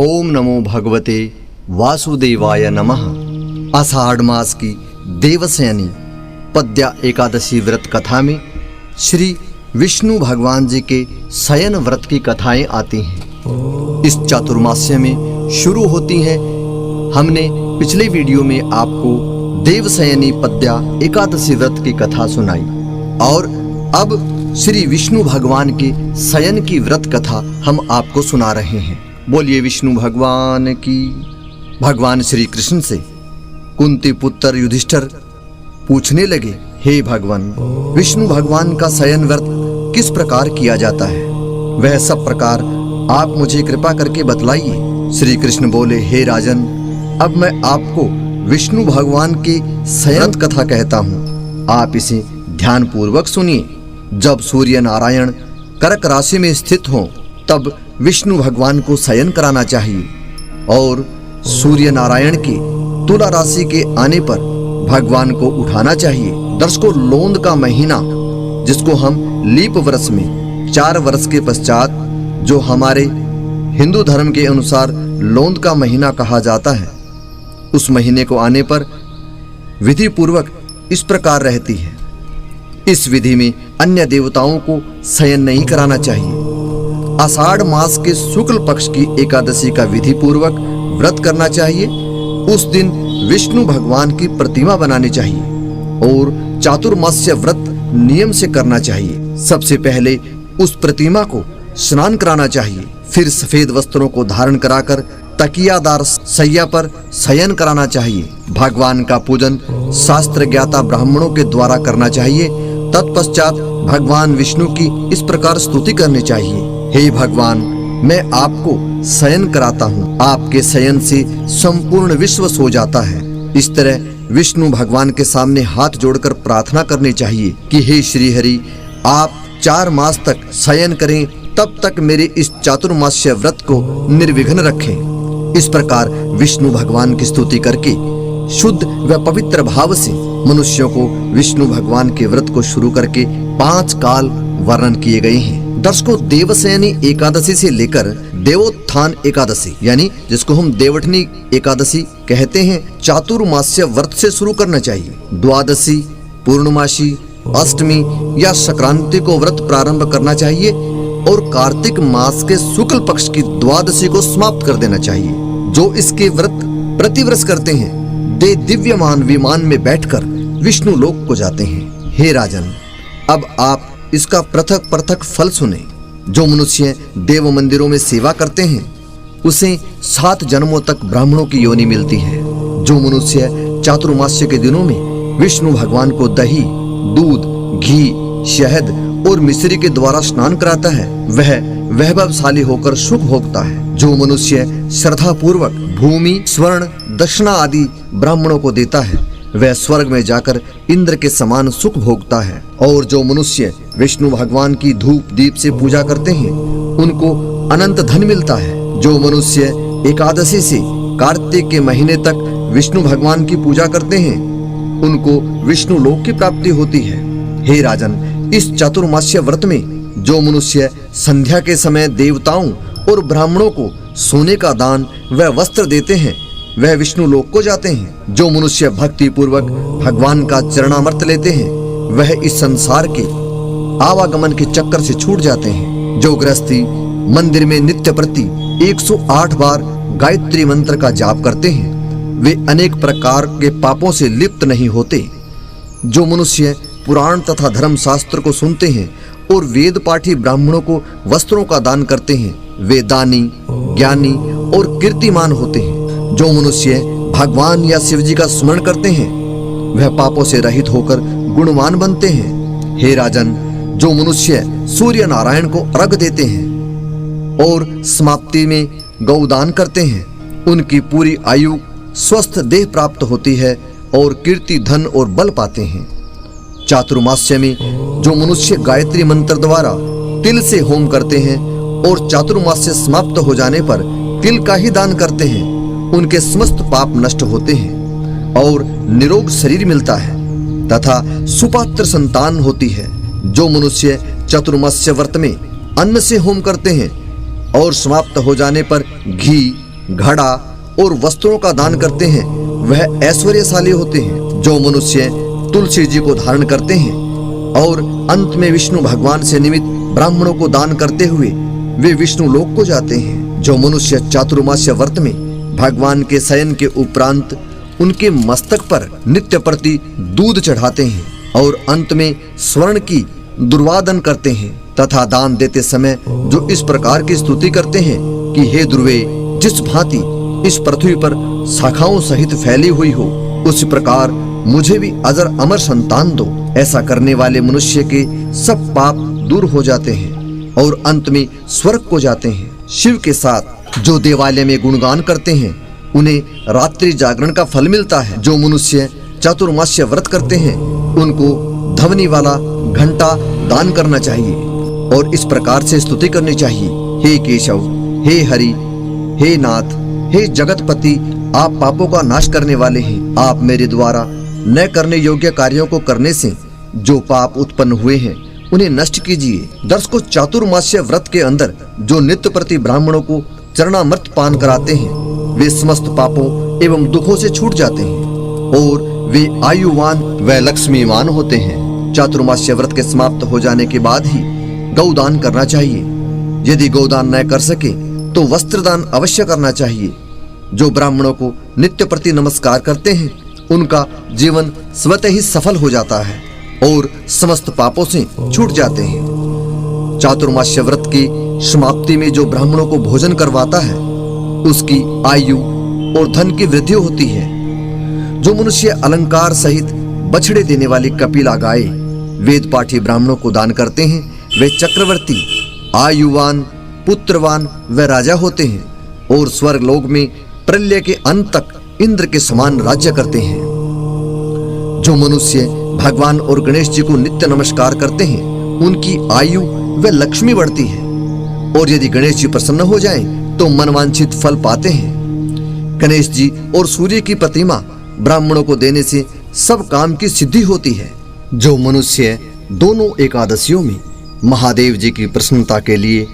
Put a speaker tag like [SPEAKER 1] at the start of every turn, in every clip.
[SPEAKER 1] ओम नमो भगवते वासुदेवाय नमः। आषाढ़ मास की देवशयनी पद्या एकादशी व्रत कथा में श्री विष्णु भगवान जी के शयन व्रत की कथाएं आती हैं। इस चातुर्मास्य में शुरू होती हैं। हमने पिछले वीडियो में आपको देवशयनी पद्या एकादशी व्रत की कथा सुनाई और अब श्री विष्णु भगवान के शयन की व्रत कथा हम आपको सुना रहे हैं। बोलिए विष्णु भगवान की। भगवान श्री कृष्ण से कुंती पुत्र युधिष्ठिर पूछने लगे, हे भगवान, विष्णु भगवान का शयन व्रत किस प्रकार किया जाता है? वह सब प्रकार आप मुझे कृपा करके बतलाइए। श्री कृष्ण बोले, हे राजन, अब मैं आपको विष्णु भगवान के शयन कथा कहता हूँ। आप इसे ध्यान पूर्वक सुनिए। जब सूर्य नारायण कर्क राशि में स्थित हों तब विष्णु भगवान को शयन कराना चाहिए और सूर्य नारायण के तुला राशि के आने पर भगवान को उठाना चाहिए। दर्शकों, लोंद का महीना, जिसको हम लीप वर्ष में 4 वर्ष के पश्चात, जो हमारे हिंदू धर्म के अनुसार लोंद का महीना कहा जाता है, उस महीने को आने पर विधि पूर्वक इस प्रकार रहती है। इस विधि में अन्य देवताओं को शयन नहीं कराना चाहिए। आषाढ़ मास के शुक्ल पक्ष की एकादशी का विधि पूर्वक व्रत करना चाहिए। उस दिन विष्णु भगवान की प्रतिमा बनानी चाहिए और चातुर्मास्य व्रत नियम से करना चाहिए। सबसे पहले उस प्रतिमा को स्नान कराना चाहिए, फिर सफेद वस्त्रों को धारण कराकर तकियादार सैया पर शयन कराना चाहिए। भगवान का पूजन शास्त्र ज्ञाता ब्राह्मणों के द्वारा करना चाहिए। तत्पश्चात भगवान विष्णु की इस प्रकार स्तुति करनी चाहिए, हे भगवान, मैं आपको शयन कराता हूँ। आपके शयन से संपूर्ण विश्व सो जाता है। इस तरह विष्णु भगवान के सामने हाथ जोड़कर प्रार्थना करनी चाहिए कि हे श्री हरि, आप 4 मास तक शयन करें, तब तक मेरे इस चातुर्मास्य व्रत को निर्विघ्न रखें। इस प्रकार विष्णु भगवान की स्तुति करके शुद्ध व पवित्र भाव से मनुष्यों को विष्णु भगवान के व्रत को शुरू करके 5 काल वर्णन किए गए हैं। दर्शकों, देवशयनी एकादशी से लेकर देवोत्थान एकादशी, यानी जिसको हम देवठनी एकादशी कहते हैं, चातुर्मास्य व्रत से शुरू करना चाहिए। द्वादशी, पूर्णमासी, अष्टमी या संक्रांति को व्रत प्रारंभ करना चाहिए और कार्तिक मास के शुक्ल पक्ष की द्वादशी को समाप्त कर देना चाहिए। जो इसके व्रत प्रतिवर्ष करते हैं, वे दिव्यमान विमान में बैठकर विष्णु लोक को जाते हैं। हे राजन, अब आप इसका पृथक पृथक फल सुने। जो मनुष्य देव मंदिरों में सेवा करते हैं, उसे 7 जन्मों तक ब्राह्मणों की योनि मिलती है। जो मनुष्य चातुर्मास्य के दिनों में विष्णु भगवान को दही, दूध, घी, शहद और मिश्री के द्वारा स्नान कराता है, वह वैभवशाली होकर सुख भोगता है। जो मनुष्य श्रद्धा पूर्वक भूमि, स्वर्ण, दक्षिणा आदि ब्राह्मणों को देता है, वह स्वर्ग में जाकर इंद्र के समान सुख भोगता है। और जो मनुष्य विष्णु भगवान की धूप दीप से पूजा करते हैं, उनको अनंत धन मिलता है। जो मनुष्य एकादशी से कार्तिक के महीने तक विष्णु भगवान की पूजा करते हैं, उनको विष्णु लोक की प्राप्ति होती है। हे राजन, इस चातुर्मास्य व्रत में जो मनुष्य संध्या के समय देवताओं और ब्राह्मणों को सोने का दान व वस्त्र देते हैं, वह विष्णु लोक को जाते हैं। जो मनुष्य भक्ति पूर्वक भगवान का चरणामृत लेते हैं, वह इस संसार के आवागमन के चक्कर से छूट जाते हैं। जो गृहस्थी मंदिर में नित्य प्रति 108 बार गायत्री मंत्र का जाप करते हैं, वे अनेक प्रकार के पापों से लिप्त नहीं होते। जो मनुष्य पुराण तथा धर्म शास्त्र को सुनते हैं और वेद पाठी ब्राह्मणों को वस्त्रों का दान करते हैं, वे दानी, ज्ञानी और कीर्तिमान होते हैं। जो मनुष्य भगवान या शिव जी का स्मरण करते हैं, वह पापों से रहित होकर गुणवान बनते हैं। हे राजन, जो मनुष्य सूर्य नारायण को अर्घ देते हैं और समाप्ति में गौदान करते हैं, उनकी पूरी आयु स्वस्थ देह प्राप्त होती है और कीर्ति, धन और बल पाते हैं। चातुर्मास्य में जो मनुष्य गायत्री मंत्र द्वारा तिल से होम करते हैं और चातुर्मास्य समाप्त हो जाने पर तिल का ही दान करते हैं, उनके समस्त पाप नष्ट होते हैं और निरोग शरीर मिलता है तथा सुपात्र संतान होती है। जो मनुष्य चातुर्मास्य व्रत में अन्न से होम करते हैं और समाप्त हो जाने पर घी, घड़ा और वस्त्रों का दान करते हैं वह ऐश्वर्यशाली होते हैं। जो मनुष्य तुलसी जी को धारण करते हैं और अंत में विष्णु भगवान से निमित्त ब्राह्मणों को दान करते हुए वे विष्णु लोक को जाते हैं। जो मनुष्य चातुर्मास्य व्रत में भगवान के शयन के उपरांत उनके मस्तक पर नित्य प्रति दूध चढ़ाते हैं और अंत में स्वर्ण की दुर्वादन करते हैं तथा दान देते समय जो इस प्रकार की स्तुति करते हैं कि हे ध्रुवे, जिस भांति इस पृथ्वी पर शाखाओं सहित फैली हुई हो उसी प्रकार मुझे भी अजर अमर संतान दो। ऐसा करने वाले मनुष्य के सब पाप दूर हो जाते हैं और अंत में स्वर्ग को जाते हैं। शिव के साथ जो देवालय में गुणगान करते हैं उन्हें रात्रि जागरण का फल मिलता है। जो मनुष्य चातुर्मास्य व्रत करते हैं उनको ध्वनि वाला घंटा दान करना चाहिए और इस प्रकार से स्तुति करनी चाहिए, हे केशव, हे हरि, हे नाथ, हे जगतपति, आप पापों का नाश करने वाले हैं। आप मेरे द्वारा न करने योग्य कार्यों को करने से जो पाप उत्पन्न हुए हैं उन्हें नष्ट कीजिए। दर्शकों, चातुर्मास्य व्रत के अंदर जो नित्य प्रति ब्राह्मणों को चरणामृत पान कराते हैं वे समस्त पापों एवं दुखों से छूट जाते हैं और वे आयुवान व लक्ष्मीवान होते हैं। चातुर्मास्य व्रत के समाप्त हो जाने के बाद ही गौदान करना चाहिए। यदि गौदान न कर सके तो वस्त्रदान अवश्य करना चाहिए। जो ब्राह्मणों को नित्य प्रति नमस्कार करते हैं उनका जीवन स्वतः ही सफल हो जाता है और समस्त पापों से छूट जाते हैं। चातुर्मास्य व्रत की समाप्ति में जो ब्राह्मणों को भोजन करवाता है उसकी आयु और धन की वृद्धि होती है। जो मनुष्य अलंकार सहित बछड़े देने वाली कपिला गाय वेद पाठी ब्राह्मणों को दान करते हैं वे चक्रवर्ती, आयुवान, पुत्रवान व राजा होते हैं और स्वर्ग लोक में प्रलय के अंत तक इंद्र के समान राज्य करते हैं। जो मनुष्य भगवान और गणेश जी को नित्य नमस्कार करते हैं उनकी आयु व लक्ष्मी बढ़ती है और यदि गणेश जी प्रसन्न हो जाएं तो मनवांछित फल पाते हैं। गणेश जी और सूर्य की प्रतिमा ब्राह्मणों को देने से सब काम की सिद्धि होती है। जो मनुष्य दोनों एकादशियों में महादेव जी की प्रसन्नता के लिए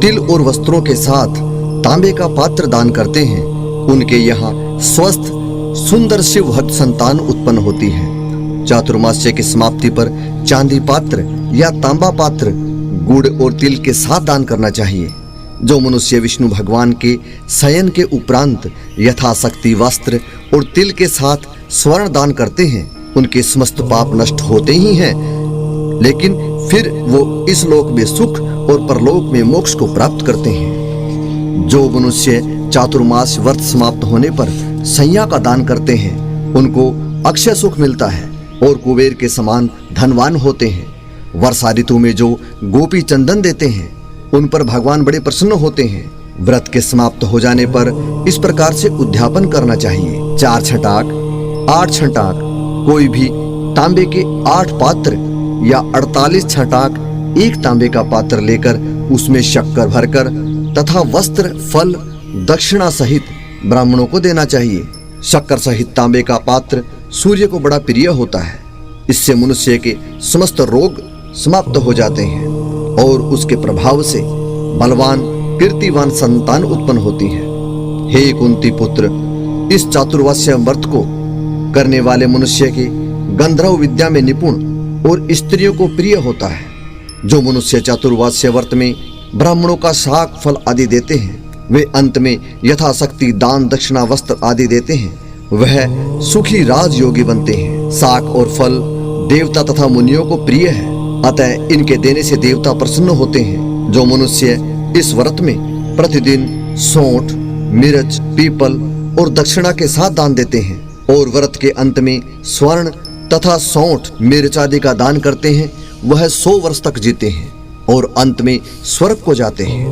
[SPEAKER 1] तिल और वस्त्रों के साथ तांबे का पात्र दान करते हैं उनके यहाँ स्वस्थ सुंदर शिव भक्त संतान उत्पन्न होती है। चातुर्मास्य की समाप्ति पर चांदी पात्र या तांबा पात्र गुड़ और तिल के साथ दान करना चाहिए। जो मनुष्य विष्णु भगवान के शयन के उपरांत यथाशक्ति वस्त्र और तिल के साथ स्वर्ण दान करते हैं उनके समस्त पाप नष्ट होते ही हैं, लेकिन फिर वो इस लोक में सुख और परलोक में मोक्ष को प्राप्त करते हैं। जो मनुष्य चातुर्मास व्रत समाप्त होने पर सैया का दान करते हैं उनको अक्षय सुख मिलता है और कुबेर के समान धनवान होते हैं। वर्षा ऋतु में जो गोपी चंदन देते हैं उन पर भगवान बड़े प्रसन्न होते हैं। व्रत के समाप्त हो जाने पर इस प्रकार से उद्यापन करना चाहिए, 4 छटाक, 8 छटाक, कोई भी तांबे के 8 पात्र या 48 छटाक एक तांबे का पात्र लेकर उसमें शक्कर भरकर तथा वस्त्र, फल, दक्षिणा सहित ब्राह्मणों को देना चाहिए। शक्कर सहित तांबे का पात्र सूर्य को बड़ा प्रिय होता है। इससे मनुष्य के समस्त रोग समाप्त हो जाते हैं और उसके प्रभाव से बलवान कीर्तिवान संतान उत्पन्न होती है। हे कुंती पुत्र, इस चातुर्मास्य व्रत को करने वाले मनुष्य के गंधर्व विद्या में निपुण और स्त्रियों को प्रिय होता है। जो मनुष्य चातुर्मास्य व्रत में ब्राह्मणों का शाक फल आदि देते हैं वे अंत में यथाशक्ति दान दक्षिणा वस्त्र आदि देते हैं वह सुखी राजयोगी बनते हैं। शाक और फल देवता तथा मुनियों को प्रिय है, अतः इनके देने से देवता प्रसन्न होते हैं। जो मनुष्य इस व्रत में प्रतिदिन सौंठ, मिर्च, पीपल और दक्षिणा के साथ दान देते हैं और व्रत के अंत में स्वर्ण तथा सौंठ, मिर्च आदि का दान करते हैं वह 100 वर्ष तक जीते हैं और अंत में स्वर्ग को जाते हैं।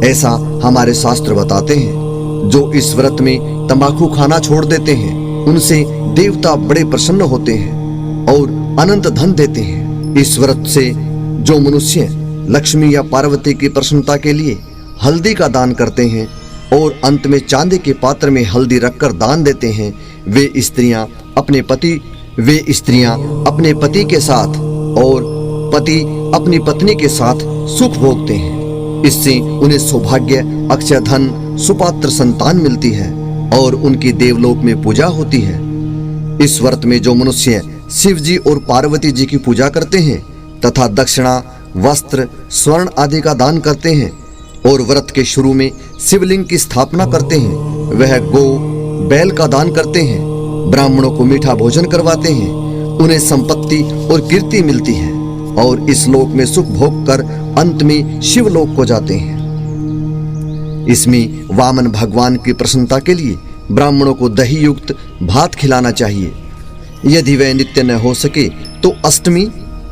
[SPEAKER 1] ऐसा हमारे शास्त्र बताते हैं। जो इस व्रत में तंबाकू खाना छोड़ देते हैं उनसे देवता बड़े प्रसन्न होते हैं और अनंत धन देते हैं। इस व्रत से जो मनुष्य लक्ष्मी या पार्वती की प्रसन्नता के लिए हल्दी का दान करते हैं और अंत में चांदी के पात्र में हल्दी रखकर दान देते हैं वे स्त्रियां अपने पति के साथ और पति अपनी पत्नी के साथ सुख भोगते हैं। इससे उन्हें सौभाग्य, अक्षय धन सुपात्र संतान मिलती है और उनकी देवलोक में पूजा होती है। इस व्रत में जो मनुष्य शिव जी और पार्वती जी की पूजा करते हैं तथा दक्षिणा, वस्त्र, स्वर्ण आदि का दान करते हैं और व्रत के शुरू में शिवलिंग की स्थापना करते हैं, वह गो बैल का दान करते हैं, ब्राह्मणों को मीठा भोजन करवाते हैं, उन्हें संपत्ति और कीर्ति मिलती है और इस लोक में सुख भोग कर अंत में शिवलोक को जाते हैं। इसमें वामन भगवान की प्रसन्नता के लिए ब्राह्मणों को दही युक्त भात खिलाना चाहिए। यदि वह नित्य न हो सके तो अष्टमी,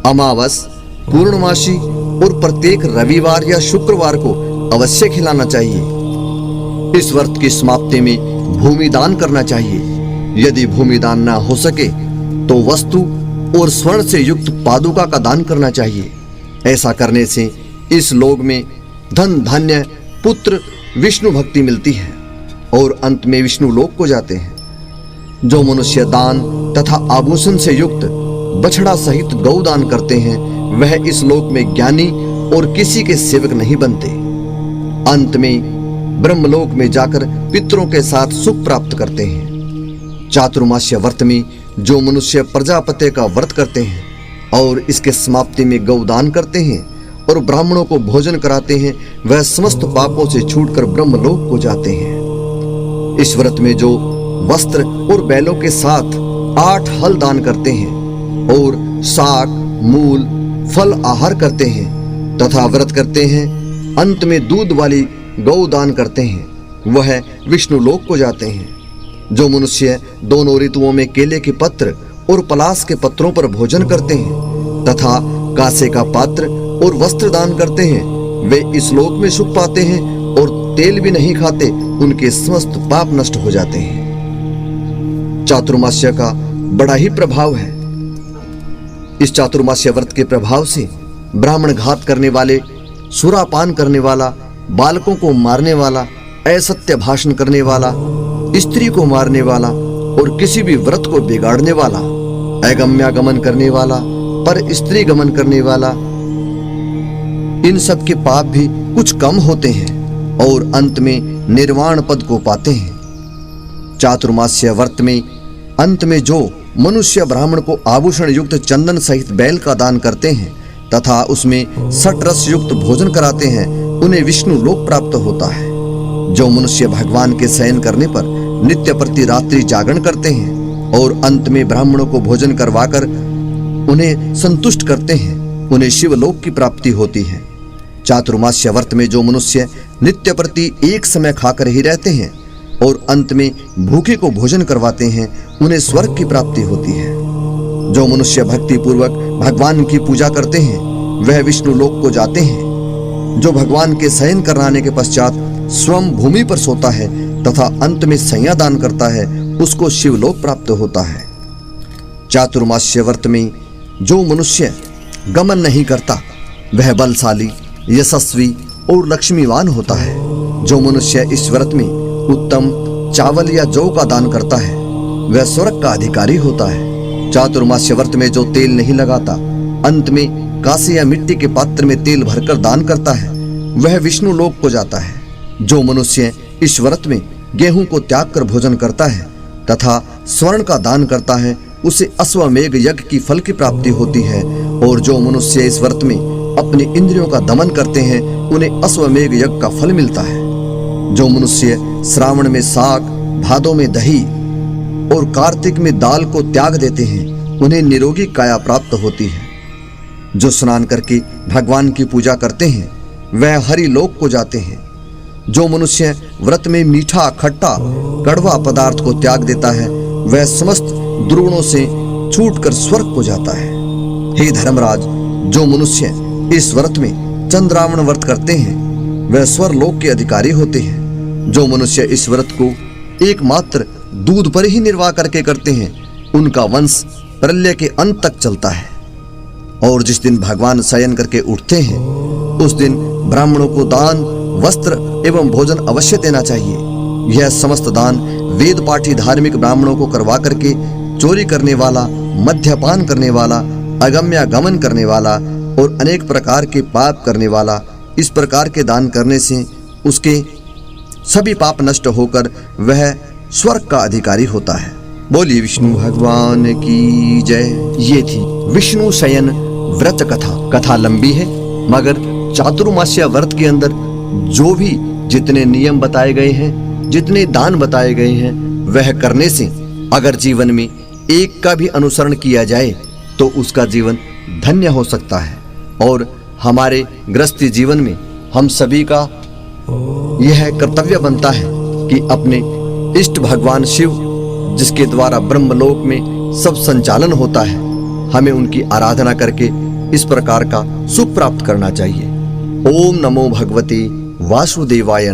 [SPEAKER 1] अमावस, पूर्णमासी और प्रत्येक रविवार या शुक्रवार को अवश्य खिलाना चाहिए। इस व्रत की समाप्ति में भूमि दान करना चाहिए। यदि भूमि दान न हो सके तो वस्तु और स्वर्ण से युक्त पादुका का दान करना चाहिए। ऐसा करने से इस लोक में धन, धान्य, पुत्र, विष्णु भक्ति मिलती है और अंत में विष्णु लोक को जाते हैं। जो मनुष्य दान तथा आभूषण से युक्त बछड़ा सहित गौदान करते हैं वह इस लोक में ज्ञानी और किसी के सेवक नहीं बनते। अंत में ब्रह्मलोक में जाकर पितरों के साथ सुख प्राप्त करते हैं। चातुर्मास्य व्रत में जो मनुष्य प्रजापति का व्रत करते हैं और इसके समाप्ति में गौदान करते हैं और ब्राह्मणों को भोजन कराते हैं वह समस्त पापों से छूटकर ब्रह्मलोक को जाते हैं। इस व्रत में जो वस्त्र और बैलों के साथ 8 हल दान करते हैं और साग, मूल, फल आहार करते हैं तथा व्रत करते हैं, अंत में दूध वाली गौ दान करते हैं, वह विष्णु लोक को जाते हैं। जो मनुष्य दोनों ऋतुओं में केले के पत्र और पलास के पत्रों पर भोजन करते हैं तथा कांसे का पात्र और वस्त्र दान करते हैं वे इस लोक में सुख पाते हैं और तेल भी नहीं खाते, उनके समस्त पाप नष्ट हो जाते हैं। चातुर्मास्य का बड़ा ही प्रभाव है। इस चातुर्मास्य व्रत के प्रभाव से ब्राह्मण घात करने वाले, सुरापान करने वाला, बालकों को मारने वाला, असत्य भाषण करने वाला, स्त्री को मारने वाला और किसी भी व्रत को बिगाड़ने वाला, अगम्यागमन करने वाला, पर स्त्री गमन करने वाला, इन सब के पाप भी कुछ कम होते हैं और अंत में निर्वाण पद को पाते हैं। चातुर्मास्य व्रत में अंत में जो मनुष्य ब्राह्मण को आभूषण युक्त चंदन सहित बैल का दान करते हैं तथा उसमें सटरस युक्त भोजन कराते हैं उन्हें विष्णु लोक प्राप्त होता है। जो मनुष्य भगवान के शयन करने पर नित्य प्रति रात्रि जागरण करते हैं और अंत में ब्राह्मणों को भोजन करवाकर उन्हें संतुष्ट करते हैं उन्हें शिवलोक की प्राप्ति होती है। चातुर्मास्य व्रत में जो मनुष्य नित्य प्रति एक समय खाकर ही रहते हैं और अंत में भूखे को भोजन करवाते हैं उन्हें स्वर्ग की प्राप्ति होती है। जो मनुष्य भक्ति पूर्वक भगवान की पूजा करते हैं वह विष्णु लोक को जाते हैं। जो भगवान के शयन कराने के पश्चात स्वयं भूमि पर सोता है तथा अंत में संज्ञा दान करता है उसको शिवलोक प्राप्त होता है। चातुर्मास्य व्रत में जो मनुष्य गमन नहीं करता वह बलशाली, यशस्वी और लक्ष्मीवान होता है। जो मनुष्य इस व्रत में उत्तम चावल या जौ का दान करता है वह स्वर्ग का अधिकारी होता है। चातुर्मास्य व्रत में जो तेल नहीं लगाता, अंत में कांसे या मिट्टी के पात्र में तेल भरकर दान करता है वह विष्णु लोक को जाता है। जो मनुष्य इस व्रत में गेहूं को त्याग कर भोजन करता है तथा स्वर्ण का दान करता है उसे अश्वमेघ यज्ञ की फल की प्राप्ति होती है। और जो मनुष्य इस व्रत में अपनी इंद्रियों का दमन करते हैं उन्हें अश्वमेघ यज्ञ का फल मिलता है। जो मनुष्य श्रावण में साग, भादों में दही और कार्तिक में दाल को त्याग देते हैं उन्हें निरोगी काया प्राप्त होती है। जो स्नान करके भगवान की पूजा करते हैं वह हरि लोक को जाते हैं। जो मनुष्य व्रत में मीठा, खट्टा, कड़वा पदार्थ को त्याग देता है वह समस्त दुर्गुणों से छूटकर स्वर्ग को जाता है। हे धर्मराज, जो मनुष्य इस व्रत में चंद्रावण व्रत करते हैं वह स्वर्लोक के अधिकारी होते हैं। जो मनुष्य इस व्रत को एकमात्र दूध पर ही निर्वाह करके करते हैं उनका वंश प्रलय के अंत तक चलता है। और जिस दिन भगवान शयन करके उठते हैं उस दिन ब्राह्मणों को दान, वस्त्र एवं भोजन अवश्य देना चाहिए। यह समस्त दान वेद पाठी धार्मिक ब्राह्मणों को करवा करके चोरी करने वाला, मद्यपान करने वाला, अगम्यागमन करने वाला और अनेक प्रकार के पाप करने वाला, इस प्रकार के दान करने से उसके सभी पाप नष्ट होकर वह स्वर्ग का अधिकारी होता है। बोलिए विष्णु भगवान की जय। ये थी विष्णु शयन व्रत कथा। कथा लंबी है, मगर चातुर्मास्य व्रत के अंदर जो भी जितने नियम बताए गए हैं, जितने दान बताए गए हैं, वह करने से अगर जीवन में एक का भी अनुसरण किया जाए तो उसका जीवन धन्य हो सकता है। और हमारे गृहस्थी जीवन में हम सभी का यह कर्तव्य बनता है कि अपने इष्ट भगवान शिव, जिसके द्वारा ब्रह्मलोक में सब संचालन होता है, हमें उनकी आराधना करके इस प्रकार का सुख प्राप्त करना चाहिए। ओम नमो भगवते वासुदेवाय।